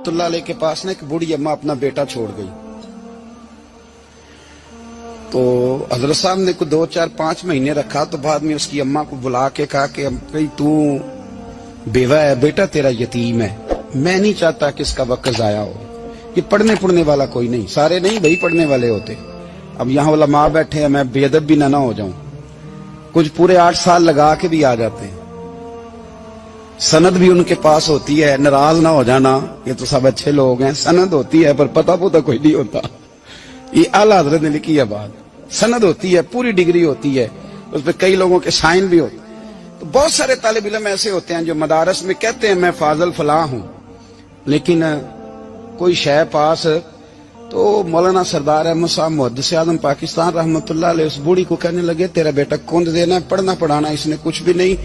रहमतुल्लाह अलैह के पास ना एक बूढ़ी अम्मा अपना बेटा छोड़ गई। तो हजरत साहब ने कुछ 2, 4, 5 महीने रखा, तो बाद में उसकी अम्मा को बुला के कहा कि भाई तू बेवा है, बेटा तेरा यतीम है, मैं नहीं चाहता कि इसका वक्त जाया हो, कि पढ़ने पढ़ने वाला कोई नहीं, सारे नहीं भाई पढ़ने वाले होते। अब यहाँ वाला माँ बैठे हैं, मैं बेअदब भी ना हो जाऊं, कुछ पूरे 8 साल लगा के भी आ जाते हैं, सनद भी उनके पास होती है, नाराज ना हो जाना, ये तो सब अच्छे लोग हैं, सनद होती है पर पता पुता कोई नहीं होता। ये आला हजरत ने लिखी है बात, सनद होती है, पूरी डिग्री होती है, उस पर कई लोगों के साइन भी होते। तो बहुत सारे तालिब इल्म ऐसे होते हैं जो मदारस में कहते हैं मैं फाजल फलाह हूं, लेकिन कोई शय पास, तो मौलाना सरदार अहमद साहब मुहद्दिस आज़म पाकिस्तान रहमतुल्लाह अलैह उस बूढ़ी को कहने लगे तेरा बेटा कौन देना है, पढ़ना पढ़ाना इसने कुछ भी नहीं,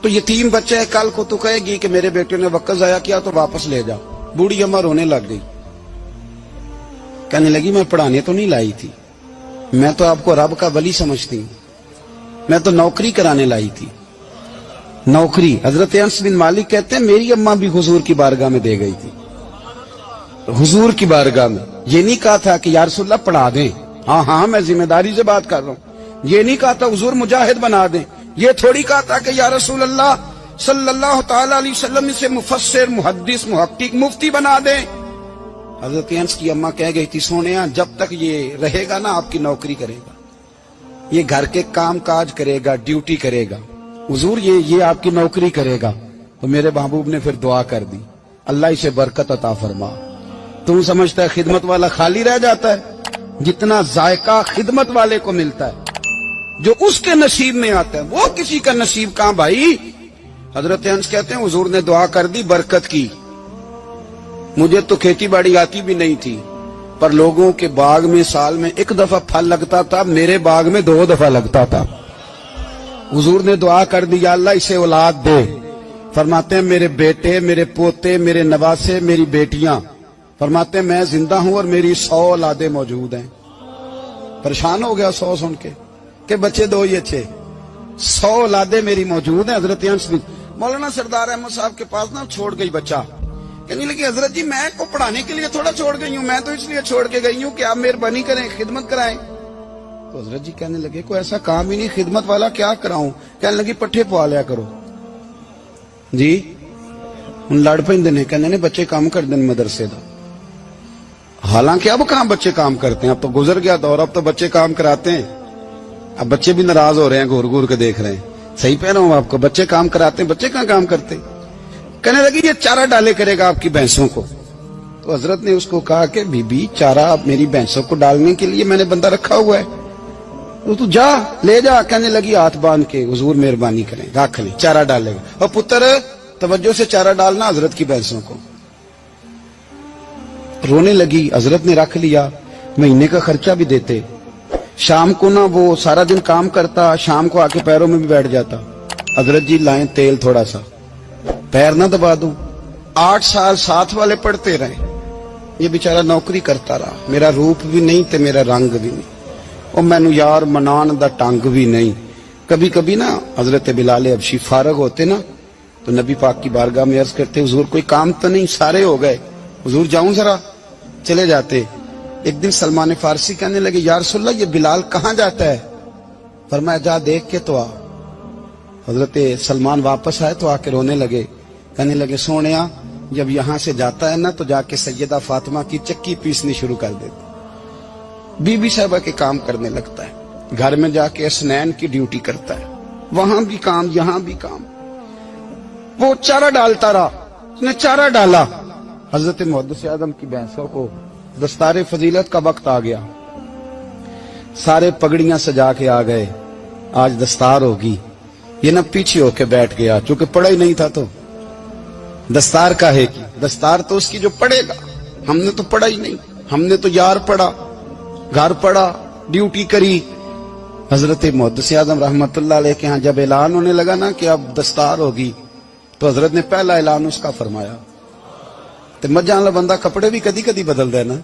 तो यतीम बच्चा है, कल को तू कहेगी कि मेरे बेटे ने वक्त जाया किया तो वापस ले जा। बूढ़ी अम्मा रोने लग गई, कहने लगी मैं पढ़ाने तो नहीं लाई थी, मैं तो आपको रब का वली समझती हूँ, मैं तो नौकरी कराने लाई थी, नौकरी। हजरत अनस बिन मालिक कहते हैं मेरी अम्मा भी हुजूर की बारगाह में दे गई थी, हुजूर की बारगाह में। ये नहीं कहा था कि या रसूलल्लाह पढ़ा दें, हाँ हाँ मैं जिम्मेदारी से बात कर रहा हूँ, ये नहीं कहा था हुजूर मुजाहिद बना दें, ये थोड़ी कहा था कि या रसूलल्लाह सल्लल्लाहु तआला अलैहि वसल्लम से मुफस्सिर मुहद्दिस मुहक्किक मुफ्ती बना दें। हजरत अनस की अम्मा कह गई थी सोनिया जब तक ये रहेगा ना आपकी नौकरी करेगा, ये घर के काम काज करेगा, ड्यूटी करेगा, हुजूर ये आपकी नौकरी करेगा। तो मेरे महबूब ने फिर दुआ कर दी, अल्लाह इसे बरकत अता फरमा। तू समझता है खिदमत वाला खाली रह जाता है? जितना जायका खिदमत वाले को मिलता है, जो उसके नसीब में आता है, वो किसी का नसीब कहां भाई। हजरत अनस कहते हैं हुजूर ने दुआ कर दी बरकत की, मुझे तो खेती बाड़ी आती भी नहीं थी, पर लोगों के बाग में साल में 1 दफा फल लगता था, मेरे बाग में 2 दफा लगता था। हुजूर ने दुआ कर दी अल्लाह इसे औलाद दे। फरमाते हैं मेरे बेटे, मेरे पोते, मेरे नवासे, मेरी बेटियां, फरमाते हैं मैं जिंदा हूं और मेरी 100 औलादे मौजूद हैं। परेशान हो गया 100 सुन के बच्चे 2 ही अच्छे, 100 औलादे मेरी मौजूद हैं। हजरत अनस बिन मौलाना सरदार अहमद साहब के पास ना छोड़ गई बच्चा, कहने लगी हजरत जी मैं को पढ़ाने के लिए थोड़ा छोड़ गई हूँ, मैं तो इसलिए छोड़ के गई हूँ कि आप मेहरबानी करें खिदमत कराएं। तो हजरत जी कहने लगे कोई ऐसा काम ही नहीं, खिदमत वाला क्या कराऊं। कहने लगी पट्ठे पवा लिया करो जी। हूं लड़ पैंदे ने, कहने ने बच्चे काम कर दें मदरसे का। हालांकि अब कहां बच्चे काम करते हैं, अब तो गुजर गया दौर, अब तो बच्चे काम कराते हैं। अब बच्चे भी नाराज हो रहे हैं, घूर घूर के देख रहे हैं। सही कह रहा हूं आपको, बच्चे काम कराते हैं, बच्चे कहां काम करते। कहने लगी ये चारा डाले करेगा आपकी भैंसों को। तो हजरत ने उसको कहा कि बीबी चारा मेरी भैंसों को डालने के लिए मैंने बंदा रखा हुआ है, तो तू जा ले जा। कहने लगी हाथ बांध के हुजूर मेहरबानी करें रख ले, चारा डालेगा। और पुत्र तवज्जो से चारा डालना हजरत की भैंसों को। रोने लगी, हजरत ने रख लिया, महीने का खर्चा भी देते। शाम को ना वो सारा दिन काम करता, शाम को आके पैरों में भी बैठ जाता, हजरत जी लाएं तेल थोड़ा सा, पैर ना दबा दूं। 8 साल साथ वाले पढ़ते रहे, ये बेचारा नौकरी करता रहा, मेरा रूप भी नहीं ते मेरा रंग भी नहीं, और मैनू यार मनान दा टंग भी नहीं। कभी कभी ना हजरत बिलाल हबशी फारग होते ना, तो नबी पाक की बारगाह में अर्ज करते हुजूर कोई काम तो नहीं, सारे हो गए, हुजूर जाऊं जरा, चले जाते। एक दिन सलमान फारसी कहने लगे या रसूलल्लाह ये बिलाल कहां जाता है। फरमाया जा देख के तो आ। हजरत सलमान वापस आए तो आके रोने लगे, कहने लगे सोनिया जब यहां से जाता है ना तो जाके सैयदा फातिमा की चक्की पीसनी शुरू कर देता, बीबी साहबा के काम करने लगता है, घर में जाके स्नैन की ड्यूटी करता है, वहां भी काम यहां भी काम। वो चारा डालता रहा, उसने चारा डाला। हजरत मुहद्दिस आज़म की भैंसों को दस्तारे फजीलत का वक्त आ गया, सारे पगड़ियां सजा के आ गए, आज दस्तार होगी। ये ना पीछे होके बैठ गया, चूंकि पढ़ा ही नहीं था तो दस्तार का है कि दस्तार तो उसकी जो पढ़ेगा, हमने तो पढ़ा ही नहीं, हमने तो यार पढ़ा, घर पढ़ा, ड्यूटी करी। हजरत मुहद्दिस आज़म रहमतुल्लाह अलैह के यहाँ जब ऐलान होने लगा ना कि अब दस्तार होगी, तो हजरत ने पहला ऐलान उसका फरमाया। तो मजा वाला बंदा कपड़े भी कदी कदी बदल देना,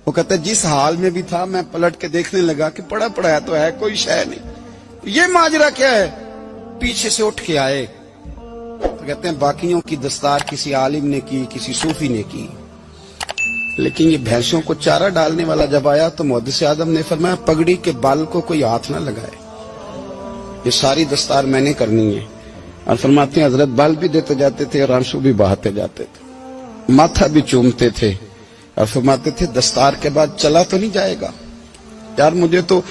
वो कहता है जिस हाल में भी था मैं पलट के देखने लगा कि पड़ा पड़ा तो है, कोई शय नहीं, ये माजरा क्या है। पीछे से उठ के आए तो कहते हैं बाकियों की दस्तार किसी आलिम ने की, किसी सूफी ने की, लेकिन ये भैंसों को चारा डालने वाला जब आया तो मुहद्दिस आदम ने फरमाया पगड़ी के बाल को कोई हाथ ना लगाए, ये सारी दस्तार मैंने करनी है। और फरमाते हैं हजरत बाल भी देते जाते थे और आंसू भी बहाते जाते थे, माथा भी चूमते थे और फरमाते थे दस्तार के बाद चला तो नहीं जाएगा यार, मुझे तो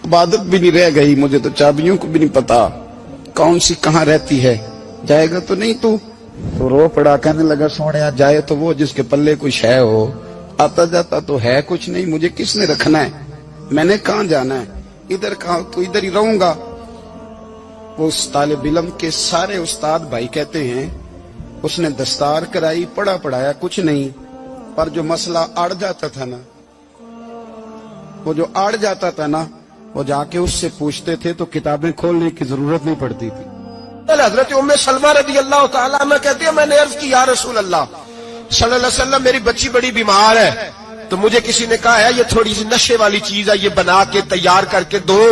इबादत भी नहीं रह गई, मुझे तो चाबियों को भी नहीं पता कौन सी कहाँ रहती है, जाएगा तो नहीं तू? तो रो पड़ा, कहने लगा सोने जाए तो वो जिसके पल्ले कुछ है हो, आता जाता तो है कुछ नहीं, मुझे किसने रखना है, मैंने कहाँ जाना है, इधर कहाँ तो इधर ही रहूंगा। वो उस तालिब इल्म के सारे उस्ताद भाई कहते हैं उसने दस्तार कराई, पढ़ा पढ़ाया कुछ नहीं, पर जो मसला अड़ जाता था ना, वो जो अड़ जाता था ना, वो जाके उससे पूछते थे तो किताबें खोलने की जरूरत नहीं पड़ती थी। हजरत उम्मे सलमा रदी अल्लाह तआला अन्हा कहती है मैंने अर्ज की या रसूल अल्लाह सल्लल्लाहु अलैहि वसल्लम मेरी बच्ची बड़ी बीमार है, तो मुझे किसी ने कहा है ये थोड़ी सी नशे वाली चीज है, ये बना के तैयार करके दो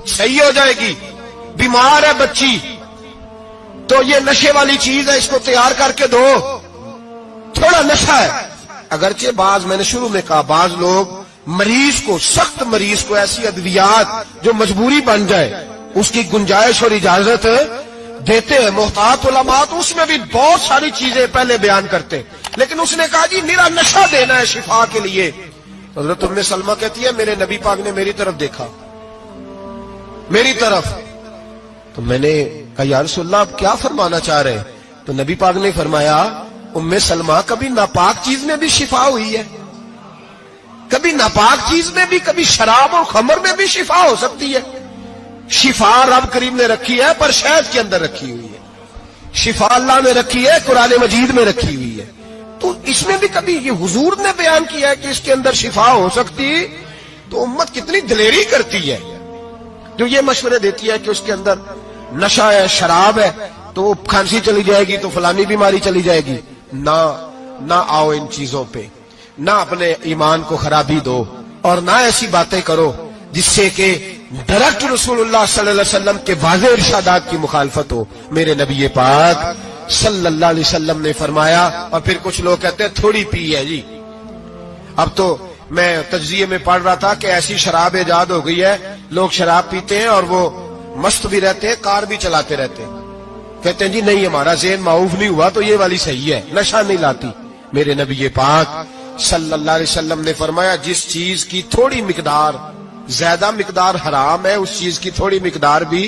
सही हो जाएगी, बीमार है बच्ची तो ये नशे वाली चीज है, इसको तैयार करके दो, थोड़ा नशा है। अगरचे बाज, मैंने शुरू में कहा, बाज लोग मरीज को, सख्त मरीज को ऐसी अद्वियात जो मजबूरी बन जाए उसकी गुंजाइश और इजाजत देते हैं। मोहतात उलमा तो उसमें भी बहुत सारी चीजें पहले बयान करते, लेकिन उसने कहा जी मेरा नशा देना है शिफा के लिए। हजरत उम्मे सलमा कहती है मेरे नबी पाक ने मेरी तरफ देखा, मेरी तरफ, तो मैंने कहा या रसूलल्लाह आप क्या फरमाना चाह रहे हैं? तो नबी पाक ने फरमाया उम्मे सलमा कभी नापाक चीज में भी शिफा हुई है, कभी नापाक चीज में भी, कभी शराब और खमर में भी शिफा हो सकती है। शिफा रब करीम ने रखी है पर शहद के अंदर रखी हुई है, शिफा अल्लाह ने रखी है, कुरान मजीद में रखी हुई है, तो इसमें भी कभी ये हुजूर ने बयान किया है कि इसके अंदर शिफा हो सकती, तो उम्मत कितनी दिलेरी करती है जो ये मशवरे देती है कि उसके अंदर नशा है, शराब है, तो खांसी चली जाएगी तो फलानी बीमारी चली जाएगी। ना आओ इन चीजों पे, ना अपने ईमान को खराबी दो और ना ऐसी बातें करो जिससे कि डायरेक्ट रसूलुल्लाह सल्लल्लाहु अलैहि वसल्लम के वाज़ेह इरशादात की मुखालफत हो। मेरे नबी पाक सल्लल्लाहु अलैहि वसल्लम ने फरमाया, और फिर कुछ लोग कहते हैं थोड़ी पी है जी। अब तो मैं तज्जिये में पढ़ रहा था कि ऐसी शराब इजाद हो गई है, लोग शराब पीते हैं और वो मस्त भी रहते हैं, कार भी चलाते रहते हैं, कहते हैं जी नहीं हमारा ज़हन माऊफ नहीं हुआ तो ये वाली सही है, नशा नहीं लाती। मेरे नबी पाक सल्लल्लाहु अलैहि वसल्लम ने फरमाया जिस चीज की थोड़ी मिकदार, ज्यादा मिकदार हराम है, उस चीज की थोड़ी मिकदार भी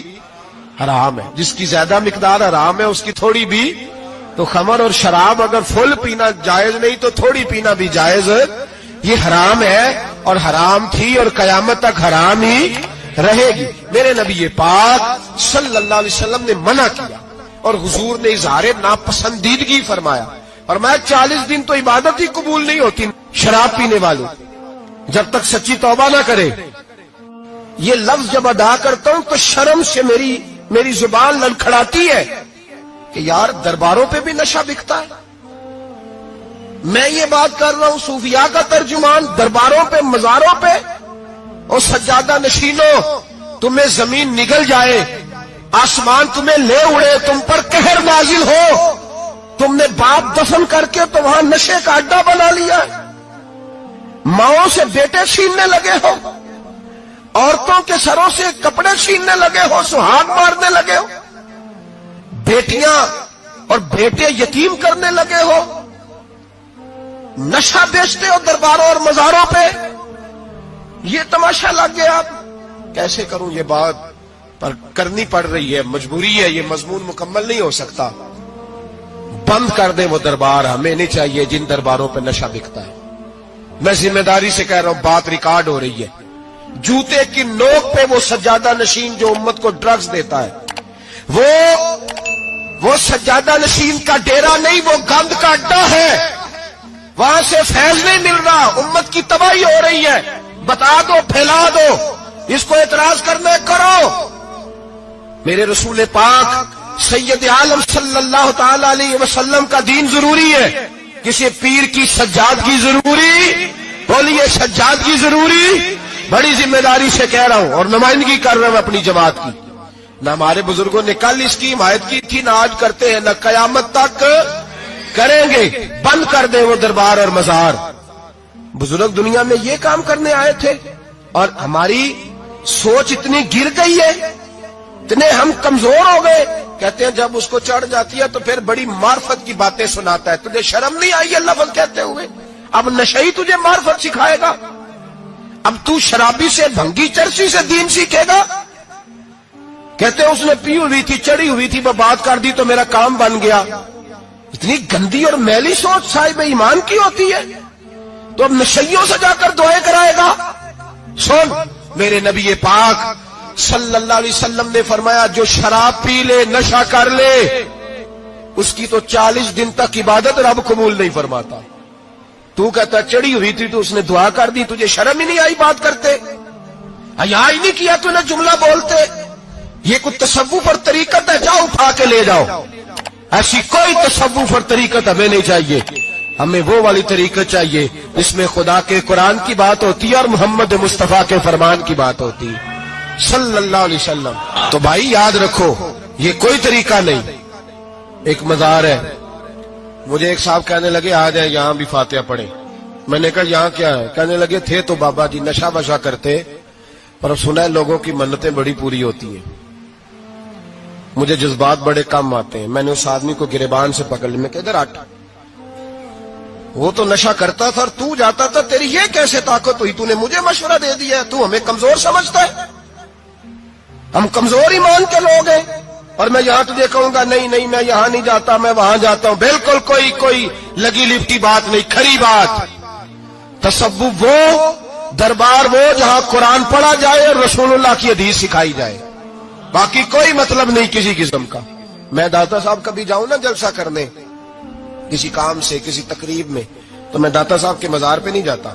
हराम है, जिसकी ज्यादा मिकदार हराम है उसकी थोड़ी भी। तो खमर और शराब अगर फुल पीना जायज नहीं तो थोड़ी पीना भी जायज, ये हराम है और हराम थी और कयामत तक हराम ही रहेगी। मेरे नबी पाक सल्लल्लाहु अलैहि वसल्लम ने मना किया और हुजूर ने इजहार नापसंदीदगी फरमाया, और मैं 40 दिन तो इबादत ही कबूल नहीं होती शराब पीने वालों जब तक सच्ची तौबा ना करे। ये लफ्ज जब अदा करता हूं तो शर्म से मेरी जुबान लड़खड़ाती है कि यार दरबारों पे भी नशा बिकता है। मैं ये बात कर रहा हूं सूफिया का तर्जुमान, दरबारों पे, मजारों पे, और सज्जादा नशीनों तुम्हें जमीन निगल जाए, आसमान तुम्हें ले उड़े, तुम पर कहर नाजिल हो, तुमने बाप दफन करके तो वहां नशे का अड्डा बना लिया, माओं से बेटे छीनने लगे हो, औरतों के सरों से कपड़े छीनने लगे हो, सुहाग मारने लगे हो, बेटियां और बेटे यतीम करने लगे हो, नशा बेचते हो दरबारों और मजारों पे। ये तमाशा लग गया। आप कैसे करूं ये बात, पर करनी पड़ रही है, मजबूरी है, ये मजमून मुकम्मल नहीं हो सकता। बंद कर दे वो दरबार, हमें नहीं चाहिए जिन दरबारों पे नशा बिकता है। मैं जिम्मेदारी से कह रहा हूं, बात रिकॉर्ड हो रही है। जूते की नोक पे वो सज्जादा नशीन जो उम्मत को ड्रग्स देता है, वो सज्जादा नशीन का डेरा नहीं, वो गंद का अड्डा है, वहां से फैज नहीं मिल रहा, उम्मत की तबाही हो रही है। बता दो, फैला दो, इसको एतराज करना करो। मेरे रसूल पाक सैयद आलम सल्लल्लाहु ताला अलैहि वसल्लम का दीन जरूरी है, किसी पीर की सज्जादगी जरूरी, बोलिए सज्जादगी जरूरी। बड़ी जिम्मेदारी से कह रहा हूं और नुमाइंदगी कर रहा हूं अपनी जमात की। نہ ہمارے بزرگوں نے کل اس کی حمایت کی تھی، نہ آج کرتے ہیں، نہ قیامت تک کریں گے۔ بند کر دیں وہ دربار اور مزار۔ بزرگ دنیا میں یہ کام کرنے آئے تھے، اور ہماری سوچ اتنی گر گئی ہے، اتنے ہم کمزور ہو گئے۔ کہتے ہیں جب اس کو چڑھ جاتی ہے تو پھر بڑی معرفت کی باتیں سناتا ہے۔ تجھے شرم نہیں آئی یہ لفظ کہتے ہوئے؟ اب نشئی تجھے معرفت سکھائے گا؟ اب تو شرابی سے، بھنگی چرسی سے دین سیکھے گا؟ کہتے ہیں اس نے پی ہوئی تھی، چڑھی ہوئی تھی، وہ بات کر دی تو میرا کام بن گیا۔ اتنی گندی اور میلی سوچ صاحب ایمان کی ہوتی ہے، تو اب نشیوں سے جا کر دعائیں کرائے گا؟ سن، میرے نبی پاک صلی اللہ علیہ وسلم نے فرمایا جو شراب پی لے، نشہ کر لے، اس کی تو 40 دن تک عبادت رب قبول نہیں فرماتا۔ تو کہتا چڑھی ہوئی تھی تو اس نے دعا کر دی، تجھے شرم ہی نہیں آئی بات کرتے؟ حیا ہی نہیں کیا تو نے جملہ بولتے؟ یہ کوئی تصوف اور طریقت ہے؟ جاؤ اٹھا کے لے جاؤ۔ ایسی کوئی تصوف اور طریقت ہمیں نہیں چاہیے، ہمیں وہ والی طریقت چاہیے جس میں خدا کے قرآن کی بات ہوتی ہے اور محمد مصطفیٰ کے فرمان کی بات ہوتی ہے صلی اللہ علیہ وسلم۔ تو بھائی یاد رکھو، یہ کوئی طریقہ نہیں۔ ایک مزار ہے، مجھے ایک صاحب کہنے لگے آ جائیں یہاں بھی فاتحہ پڑھیں۔ میں نے کہا یہاں کیا ہے؟ کہنے لگے تھے تو بابا جی نشہ بشا کرتے، پر سنا ہے لوگوں کی منتیں بڑی پوری ہوتی ہیں، مجھے جذبات بڑے کم آتے ہیں۔ میں نے اس آدمی کو گریبان سے پکڑ لی، میں کہ ادھر ہٹ، وہ تو نشہ کرتا تھا اور تو جاتا تھا، تیری یہ کیسے طاقت ہوئی؟ تو نے مجھے مشورہ دے دیا، تو ہمیں کمزور سمجھتا ہے؟ ہم کمزور ایمان کے لوگ ہیں، اور میں یہاں تجھے کہوں گا نہیں نہیں میں یہاں نہیں جاتا، میں وہاں جاتا ہوں۔ بالکل کوئی لگی لپٹی بات نہیں، کھری بات۔ تصوف وہ، دربار وہ جہاں قرآن پڑھا جائے اور رسول اللہ کی حدیث سکھائی جائے، باقی کوئی مطلب نہیں کسی قسم کا۔ میں داتا صاحب کبھی جاؤں نا جلسہ کرنے کسی کام سے، کسی تقریب میں، تو میں داتا صاحب کے مزار پہ نہیں جاتا۔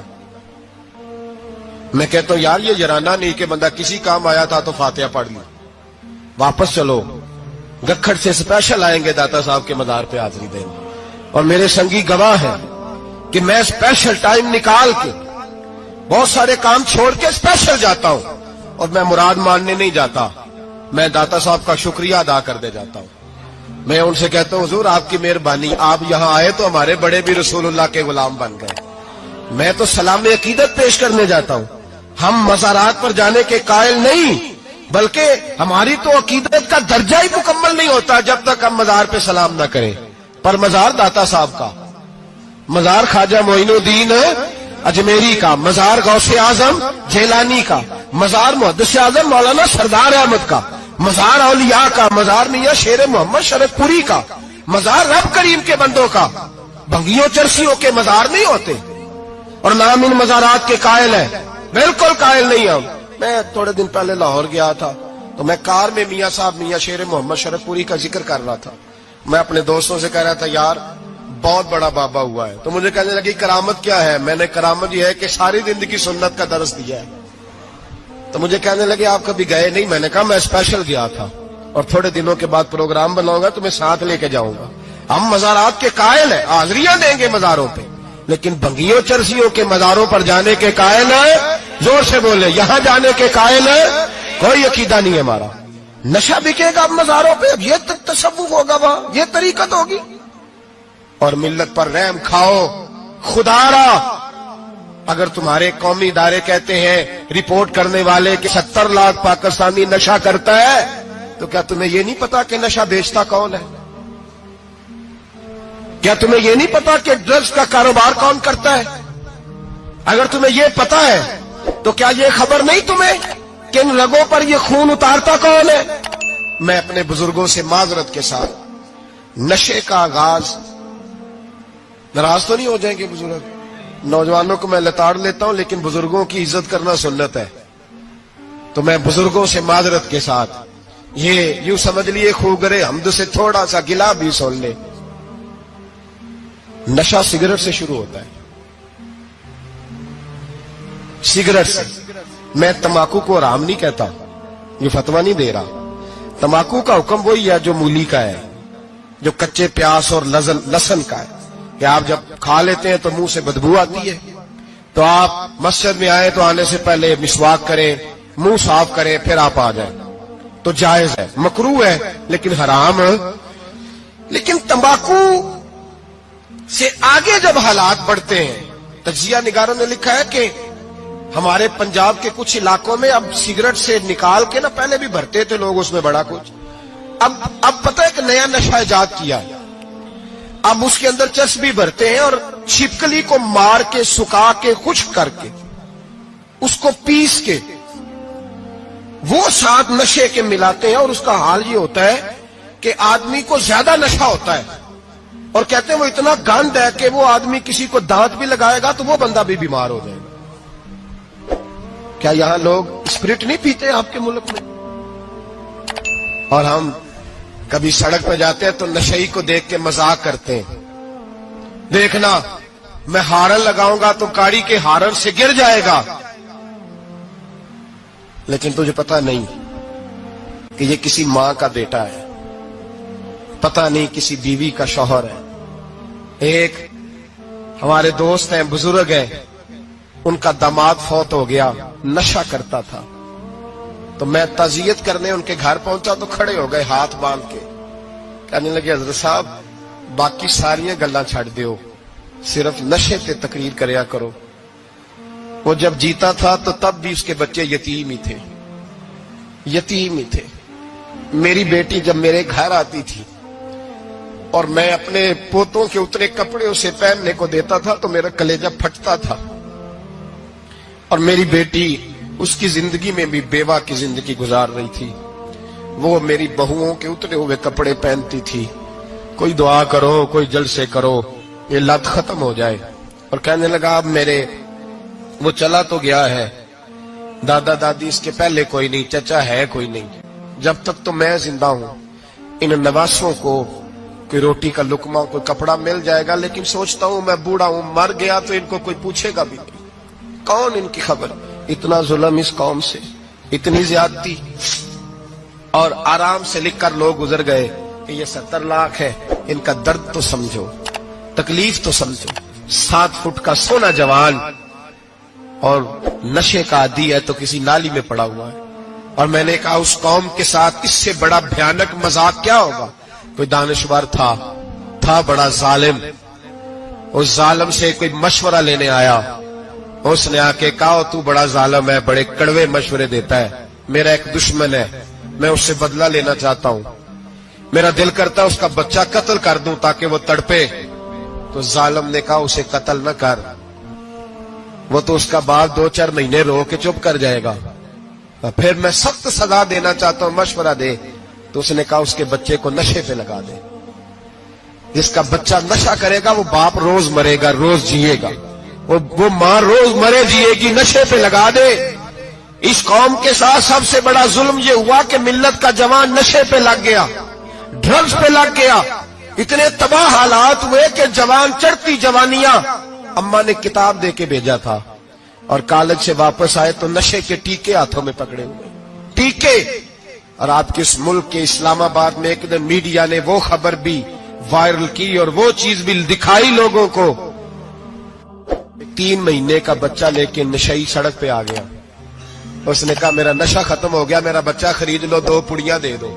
میں کہتا ہوں یار یہ یارانہ نہیں کہ بندہ کسی کام آیا تھا تو فاتحہ پڑھ لی، واپس چلو۔ گکھڑ سے اسپیشل آئیں گے داتا صاحب کے مزار پہ حاضری دینے، اور میرے سنگی گواہ ہیں کہ میں اسپیشل ٹائم نکال کے بہت سارے کام چھوڑ کے اسپیشل جاتا ہوں، اور میں مراد ماننے نہیں جاتا، میں داتا صاحب کا شکریہ ادا کر دے جاتا ہوں۔ میں ان سے کہتا ہوں حضور آپ کی مہربانی، آپ یہاں آئے تو ہمارے بڑے بھی رسول اللہ کے غلام بن گئے۔ میں تو سلام عقیدت پیش کرنے جاتا ہوں۔ ہم مزارات پر جانے کے قائل نہیں، بلکہ ہماری تو عقیدت کا درجہ ہی مکمل نہیں ہوتا جب تک ہم مزار پہ سلام نہ کریں۔ پر مزار داتا صاحب کا، مزار خواجہ معین الدین اجمیری کا، مزار غوث اعظم جیلانی کا، مزار محدث اعظم مولانا سردار احمد کا، مزار اولیاء کا، مزار میاں شیر محمد شرف پوری کا، مزار رب کریم کے بندوں کا۔ بھنگیوں چرسیوں کے مزار نہیں ہوتے، اور نام ان مزارات کے قائل ہے، بالکل قائل نہیں ہم۔ میں تھوڑے دن پہلے لاہور گیا تھا، تو میں کار میں میاں صاحب میاں شیر محمد شرف پوری کا ذکر کر رہا تھا۔ میں اپنے دوستوں سے کہہ رہا تھا یار بہت بڑا بابا ہوا ہے، تو مجھے کہنے لگی کرامت کیا ہے؟ میں نے کرامت یہ ہے کہ ساری زندگی سنت کا درس دیا ہے۔ تو مجھے کہنے لگے آپ کبھی گئے نہیں؟ میں نے کہا میں اسپیشل گیا تھا، اور تھوڑے دنوں کے بعد پروگرام بناؤں گا تو میں ساتھ لے کے جاؤں گا۔ ہم مزارات کے قائل ہیں، حاضریاں دیں گے مزاروں پہ، لیکن بھنگیوں چرسیوں کے مزاروں پر جانے کے قائل ہیں؟ زور سے بولے، یہاں جانے کے قائل ہیں؟ کوئی عقیدہ نہیں ہے ہمارا۔ نشہ بکے گا اب مزاروں پہ، اب یہ تصوف ہوگا وہاں، یہ طریقت ہوگی۔ اور ملت پر رحم کھاؤ خدا را۔ اگر تمہارے قومی ادارے کہتے ہیں رپورٹ کرنے والے کہ 70 لاکھ پاکستانی نشہ کرتا ہے، تو کیا تمہیں یہ نہیں پتا کہ نشہ بیچتا کون ہے؟ کیا تمہیں یہ نہیں پتا کہ ڈرگز کا کاروبار کون کرتا ہے؟ اگر تمہیں یہ پتا ہے تو کیا یہ خبر نہیں تمہیں کہ ان رگوں پر یہ خون اتارتا کون ہے؟ میں اپنے بزرگوں سے معذرت کے ساتھ، نشے کا آغاز، ناراض تو نہیں ہو جائیں گے بزرگ، نوجوانوں کو میں لتاڑ لیتا ہوں لیکن بزرگوں کی عزت کرنا سنت ہے، تو میں بزرگوں سے معذرت کے ساتھ یہ یوں سمجھ لیے خوگرے حمد سے تھوڑا سا گلا بھی سن لے۔ نشہ سگریٹ سے شروع ہوتا ہے، سگریٹ سے۔ میں تمباکو کو حرام نہیں کہتا، یہ فتویٰ نہیں دے رہا۔ تمباکو کا حکم وہی ہے جو مولی کا ہے، جو کچے پیاز اور لہسن کا ہے، کہ آپ جب کھا لیتے ہیں تو منہ سے بدبو آتی ہے، تو آپ مسجد میں آئے تو آنے سے پہلے مسواک کریں، منہ صاف کریں، پھر آپ آ جائیں۔ تو جائز ہے, مکروہ ہے لیکن حرام. لیکن تمباکو سے آگے جب حالات بڑھتے ہیں, تجزیہ نگاروں نے لکھا ہے کہ ہمارے پنجاب کے کچھ علاقوں میں اب سگریٹ سے نکال کے نا, پہلے بھی بھرتے تھے لوگ اس میں بڑا کچھ, اب پتہ ہے کہ نیا نشہ ایجاد کیا ہے, اب اس کے اندر چسبی بھرتے ہیں اور چھپکلی کو مار کے سکھا کے خشک کر کے اس کو پیس کے وہ ساتھ نشے کے ملاتے ہیں, اور اس کا حال یہ ہوتا ہے کہ آدمی کو زیادہ نشہ ہوتا ہے, اور کہتے ہیں وہ اتنا گند ہے کہ وہ آدمی کسی کو دانت بھی لگائے گا تو وہ بندہ بھی بیمار ہو جائے گا. کیا یہاں لوگ اسپرٹ نہیں پیتے آپ کے ملک میں؟ اور ہم کبھی سڑک پہ جاتے ہیں تو نشئی کو دیکھ کے مذاق کرتے ہیں, دیکھنا میں ہارن لگاؤں گا تو گاڑی کے ہارن سے گر جائے گا. لیکن تجھے پتا نہیں کہ یہ کسی ماں کا بیٹا ہے, پتا نہیں کسی بیوی کا شوہر ہے. ایک ہمارے دوست ہیں, بزرگ ہیں, ان کا داماد فوت ہو گیا, نشہ کرتا تھا, تو میں تعزیت کرنے ان کے گھر پہنچا تو کھڑے ہو گئے ہاتھ باندھ کے, کہنے لگے حضرت صاحب باقی ساریاں گلاں چھڑ دیو, صرف نشے تے تقریر کریا کرو. وہ جب جیتا تھا تو تب بھی اس کے بچے یتیم ہی تھے, یتیم ہی تھے. میری بیٹی جب میرے گھر آتی تھی اور میں اپنے پوتوں کے اتنے کپڑے اسے پہننے کو دیتا تھا تو میرا کلیجہ پھٹتا تھا. اور میری بیٹی اس کی زندگی میں بھی بیوہ کی زندگی گزار رہی تھی, وہ میری بہوؤں کے اترے ہوئے کپڑے پہنتی تھی. کوئی دعا کرو, کوئی جلسے کرو, یہ لت ختم ہو جائے. اور کہنے لگا اب میرے وہ چلا تو گیا ہے, دادا دادی اس کے پہلے کوئی نہیں, چچا ہے کوئی نہیں, جب تک تو میں زندہ ہوں ان نواسوں کو کوئی روٹی کا لقمہ, کوئی کپڑا مل جائے گا. لیکن سوچتا ہوں میں بوڑھا ہوں, مر گیا تو ان کو کوئی پوچھے گا بھی نہیں, کون ان کی خبر. اتنا ظلم اس قوم سے, اتنی زیادتی. اور آرام سے لکھ کر لوگ گزر گئے کہ یہ 70 لاکھ ہے, ان کا درد تو سمجھو, تکلیف تو سمجھو. 7 فٹ کا سونا جوان اور نشے کا عادی ہے تو کسی نالی میں پڑا ہوا ہے. اور میں نے کہا اس قوم کے ساتھ اس سے بڑا بھیانک مذاق کیا ہوگا. کوئی دانشور تھا بڑا ظالم, اس ظالم سے کوئی مشورہ لینے آیا, اس نے آ کے کہا تو بڑا ظالم ہے, بڑے کڑوے مشورے دیتا ہے, میرا ایک دشمن ہے, میں اس سے بدلہ لینا چاہتا ہوں, میرا دل کرتا ہے اس کا بچہ قتل کر دوں تاکہ وہ تڑپے. تو ظالم نے کہا اسے قتل نہ کر, وہ تو اس کا باپ 2-4 مہینے رو کے چپ کر جائے گا. پھر میں سخت سزا دینا چاہتا ہوں, مشورہ دے. تو اس نے کہا اس کے بچے کو نشے پہ لگا دے, جس کا بچہ نشہ کرے گا وہ باپ روز مرے گا, روز جیے گا, وہ ماں روز مرے جیے گی, نشے پہ لگا دے. اس قوم کے ساتھ سب سے بڑا ظلم یہ ہوا کہ ملت کا جوان نشے پہ لگ گیا, ڈرگز پہ لگ گیا. اتنے تباہ حالات ہوئے کہ جوان چڑھتی جوانیاں, اماں نے کتاب دے کے بھیجا تھا, اور کالج سے واپس آئے تو نشے کے ٹیکے ہاتھوں میں پکڑے ہوئے, ٹیکے. اور آپ کے اس ملک کے اسلام آباد میں ایک دن میڈیا نے وہ خبر بھی وائرل کی اور وہ چیز بھی دکھائی لوگوں کو. 3 مہینے کا بچہ لے کے نشئی سڑک پہ آ گیا, اس نے کہا میرا نشہ ختم ہو گیا, میرا بچہ خرید لو, 2 پڑیاں دے دو.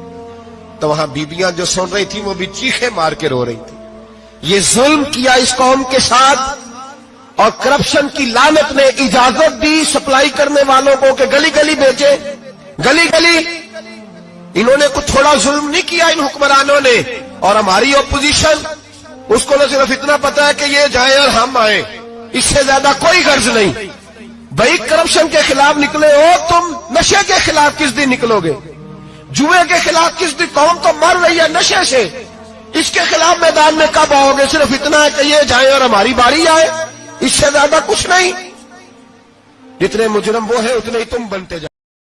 تو وہاں بیبیاں جو سن رہی تھی وہ بھی چیخے مار کے رو رہی تھی. یہ ظلم کیا اس قوم کے ساتھ, اور کرپشن کی لعنت نے اجازت دی سپلائی کرنے والوں کو کہ گلی گلی بیچے, گلی گلی. انہوں نے کچھ تھوڑا ظلم نہیں کیا ان حکمرانوں نے. اور ہماری اپوزیشن, اس کو نہ صرف اتنا پتا ہے کہ یہ جائیں اور ہم آئیں, اس سے زیادہ کوئی غرض نہیں. بھائی کرپشن کے خلاف نکلے ہو تم, نشے کے خلاف کس دن نکلو گے, جوئے کے خلاف کس دن, قوم تو مر رہی ہے نشے سے, اس کے خلاف میدان میں کب آؤ گے. صرف اتنا ہے کہ یہ جائیں اور ہماری باری آئے, اس سے زیادہ کچھ نہیں. جتنے مجرم وہ ہیں اتنے ہی تم بنتے جاؤ.